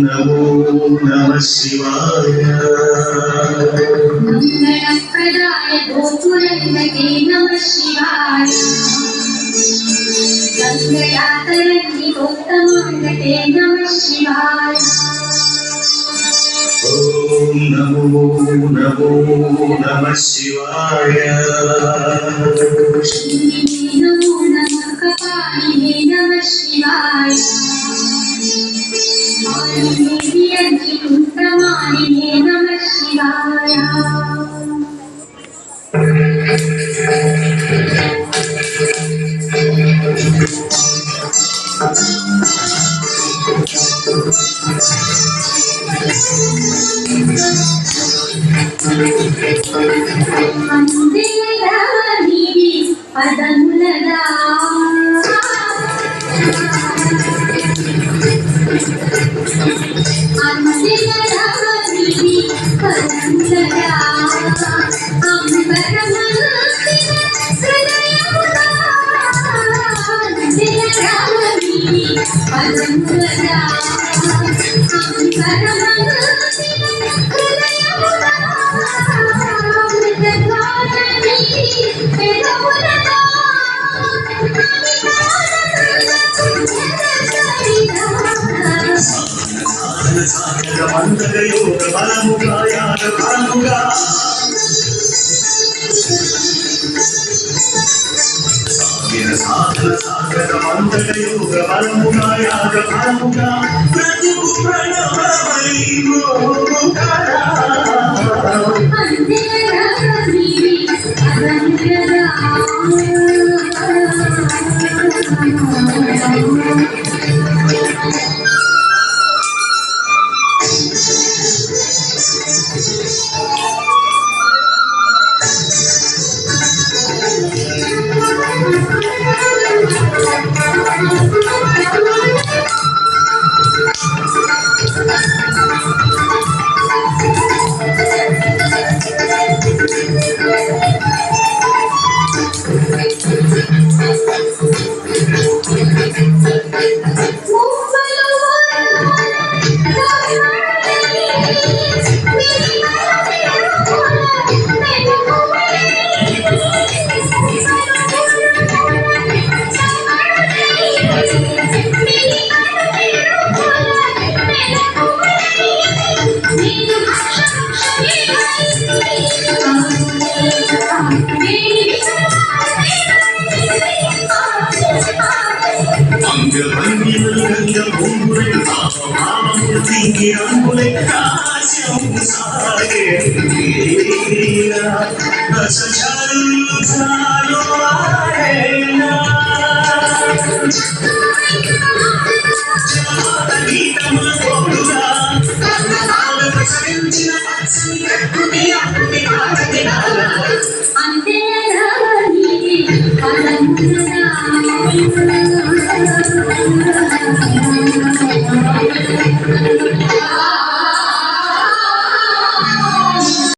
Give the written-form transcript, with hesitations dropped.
नमो नमः शिवाय। मंगलप्रदाय गोकुलपते नमः शिवाय। गंगयातरण्यगोत्तमाङ्गते नमः शिवाय। ओम नमो नमः शिवाय। नमो नमः कपालिने नमः शिवाय। मालिने नमः शिवाय। అందేరాని పదములలా అందేరాని పదములలా అంబరమంతి హృదయములా అందేరాని పదములలా అంబరమంతి హృదయములా योग बलमुगा याद बलमुगा सागर सागर मंत्र योग बलमुगा याद बलमुगा प्रतिभु प्रणवमयी मोहमुखरा अंते